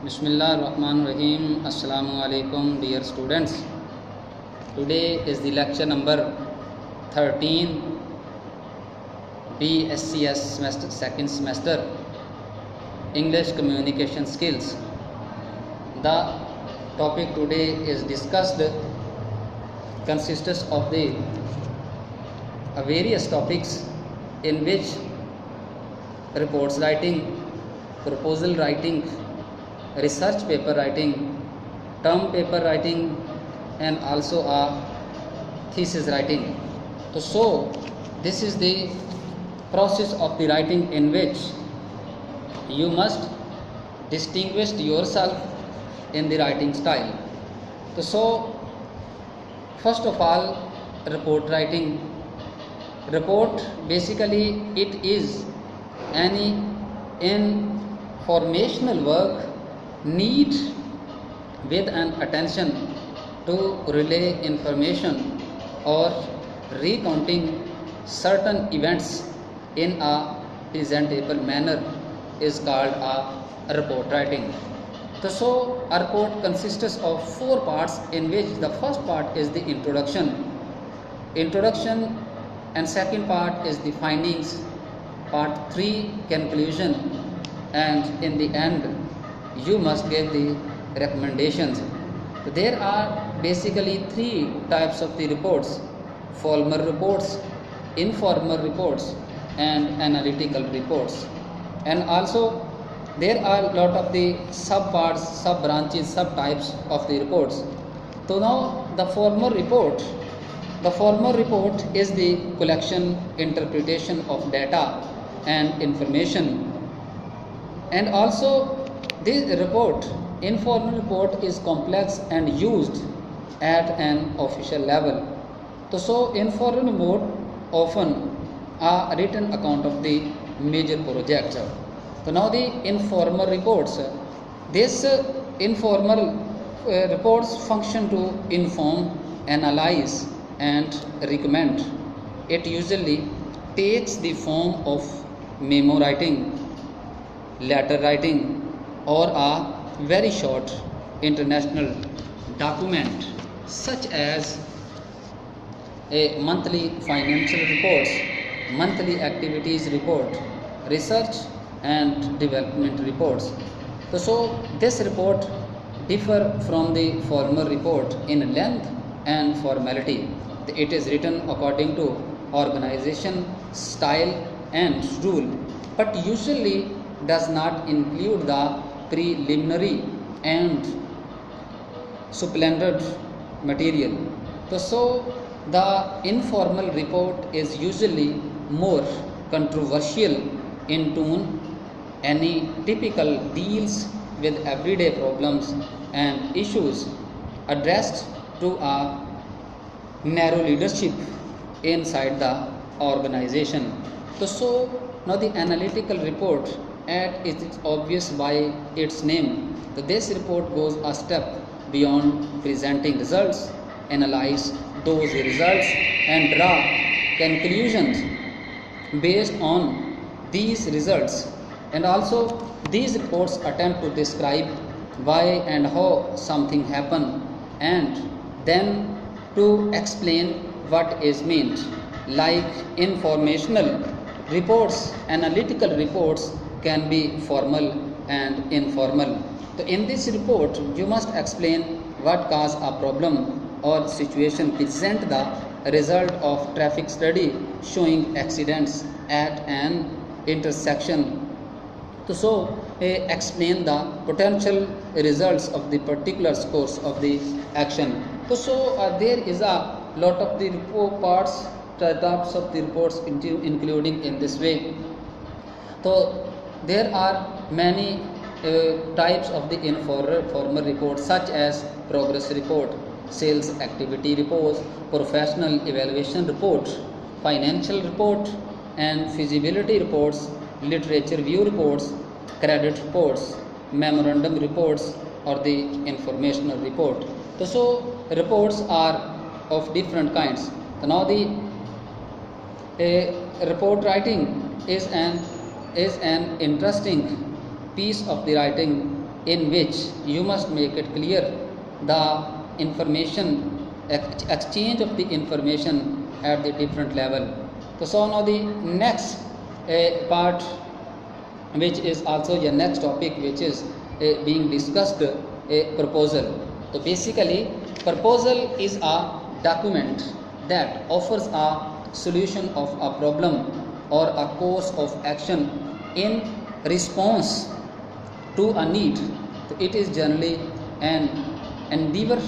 Bismillahirrahmanirrahim. Assalamu alaikum, dear students. Today is the lecture number 13, BSCS semester, second semester, English communication skills. The topic today is discussed consists of the various topics in which reports writing, proposal writing, research paper writing, term paper writing, and also a thesis writing. So this is the process of the writing in which you must distinguish yourself in the writing style. So first of all, report writing. Report basically it is any informational work need with an attention to relay information or recounting certain events in a presentable manner is called a report writing. So a report consists of 4 parts, in which the first part is the introduction, and second part is the findings, part 3 conclusion, and in the end you must give the recommendations. There are basically 3 types of the reports: formal reports, informal reports, and analytical reports. And also there are a lot of the sub-parts, sub-branches, sub-types of the reports. So now the formal report is the collection, interpretation of data and information. And also this report, informal report, is complex and used at an official level. So informal report often a written account of the major project. So now the informal reports. This informal reports function to inform, analyze, and recommend. It usually takes the form of memo writing, letter writing, or a very short international document such as a monthly financial reports, monthly activities report, research and development reports. So this report differ from the formal report in length and formality. It is written according to organization, style and rule, but usually does not include the preliminary and supplemented material. So the informal report is usually more controversial in tone. Any typical deals with everyday problems and issues addressed to a narrow leadership inside the organization. So now the analytical report, as it is obvious by its name, this report goes a step beyond presenting results, analyze those results and draw conclusions based on these results. And also these reports attempt to describe why and how something happened, and then to explain what is meant. Like informational reports, analytical reports can be formal and informal. So in this report you must explain what caused a problem or situation, present the result of traffic study showing accidents at an intersection. So explain the potential results of the particular course of the action. So there is a lot of the report parts, types of the reports including in this way. So there are many types of the informal reports, such as progress report, sales activity reports, professional evaluation report, financial report and feasibility reports, literature review reports, credit reports, memorandum reports, or the informational report. So reports are of different kinds. So now the report writing is an interesting piece of the writing in which you must make it clear the information exchange of the information at the different level. So now the next part, which is also the next topic, which is being discussed, a proposal. So basically proposal is a document that offers a solution of a problem or a course of action in response to a need. So it is generally an endeavor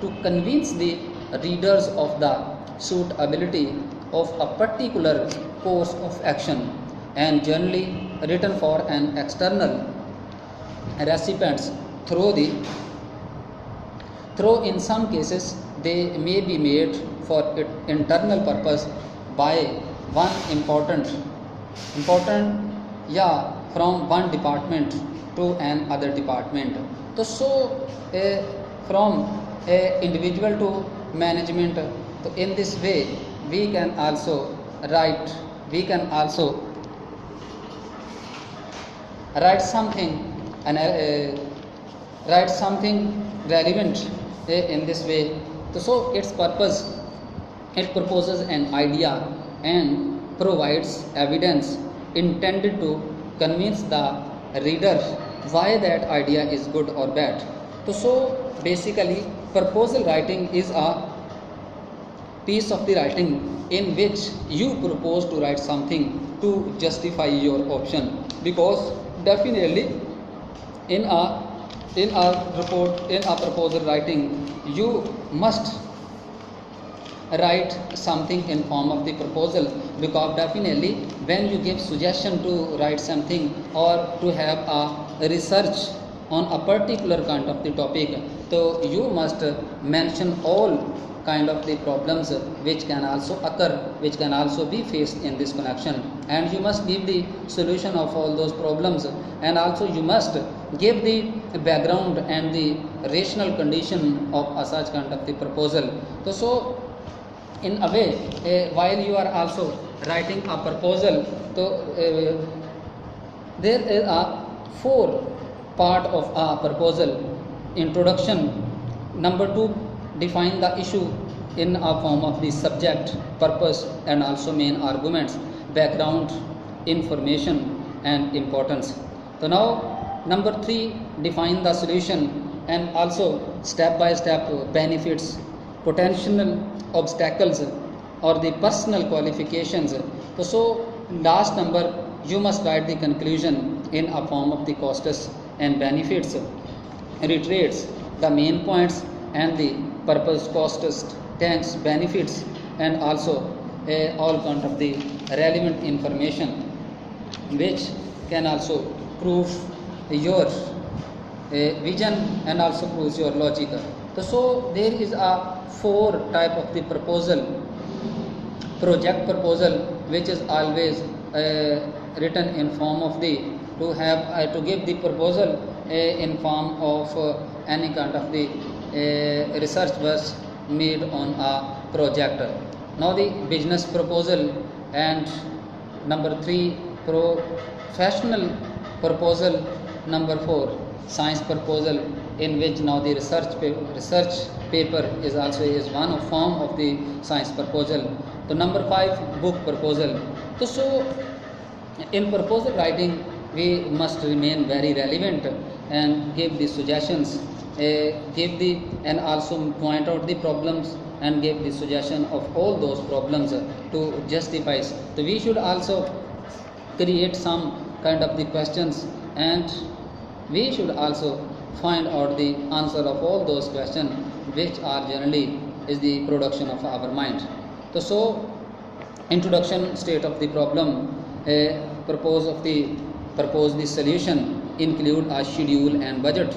to convince the readers of the suitability of a particular course of action, and generally written for an external recipients through in some cases they may be made for internal purpose by one important from one department to another department. So from individual to management. So in this way we can also write something and write something relevant in this way. So its purpose, it proposes an idea and provides evidence intended to convince the reader why that idea is good or bad. So basically proposal writing is a piece of the writing in which you propose to write something to justify your option, because definitely in a proposal writing you must write something in form of the proposal, because definitely when you give suggestion to write something or to have a research on a particular kind of the topic, so you must mention all kind of the problems which can also occur, which can also be faced in this connection, and you must give the solution of all those problems, and also you must give the background and the rational condition of a such kind of the proposal. So in a way while you are also writing a proposal, so there is a 4 part of a proposal: introduction, number 2, define the issue in a form of the subject, purpose and also main arguments, background, information and importance. So now number 3, define the solution and also step by step benefits, potential obstacles or the personal qualifications. So last number you must write the conclusion in a form of the costs and benefits, reiterates the main points and the purpose, costs, thanks, benefits and also all kind of the relevant information which can also prove your vision and also proves your logic. So there is a 4 type of the proposal: project proposal, which is always written in form of the to give the proposal in form of any kind of the research was made on a project. Now the business proposal, and number 3, professional proposal, number 4, science proposal, in which now the research paper is also one of form of the science proposal. So number 5, book proposal. So in proposal writing we must remain very relevant and give the suggestions, and also point out the problems and give the suggestion of all those problems to justify. So we should also create some kind of the questions, and we should also find out the answer of all those questions, which are generally is the production of our mind. So introduction, state of the problem, propose the solution, include a schedule and budget.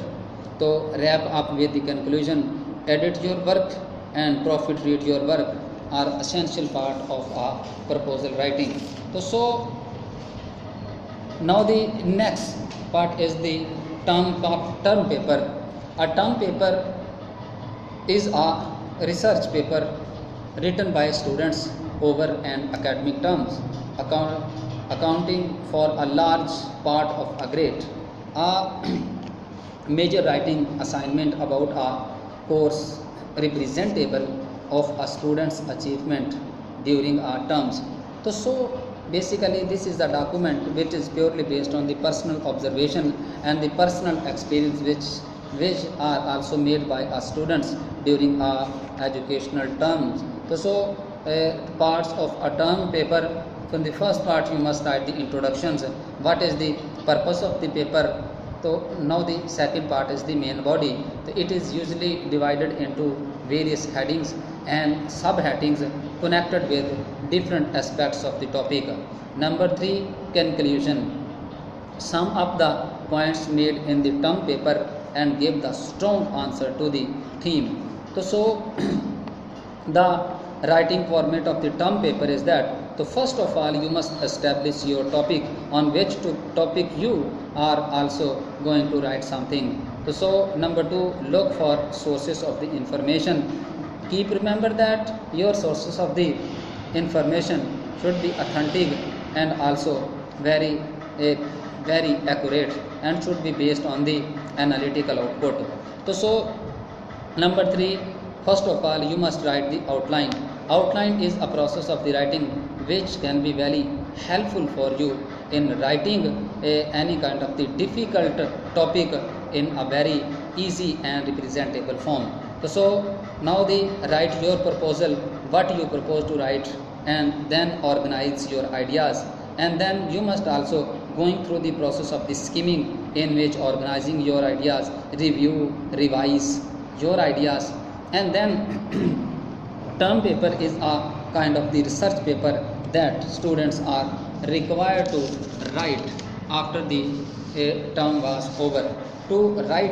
So wrap up with the conclusion. Edit your work and profit read your work are essential part of a proposal writing. So now the next part is the term paper. A term paper is a research paper written by students over an academic terms, accounting for a large part of a grade. major writing assignment about a course representable of a student's achievement during our terms. So basically this is the document which is purely based on the personal observation and the personal experience which are also made by our students during our educational terms. Parts of a term paper. From the first part you must write the introductions, what is the purpose of the paper. So now the second part is the main body. So it is usually divided into various headings and subheadings connected with different aspects of the topic. Number 3, conclusion. Sum up the points made in the term paper and give the strong answer to the theme. So the writing format of the term paper is that, so first of all you must establish your topic on which topic you are also going to write something. So number 2, look for sources of the information. Keep remember that your sources of the information should be authentic and also very accurate and should be based on the analytical output. So number 3, first of all you must write the outline. Outline is a process of the writing which can be very helpful for you in writing any kind of the difficult topic in a very easy and representable form. So now write your proposal, what you propose to write, and then organize your ideas. And then you must also going through the process of the skimming, in which organizing your ideas, review, revise your ideas. And then term paper is a kind of the research paper that students are required to write after the term was over. To write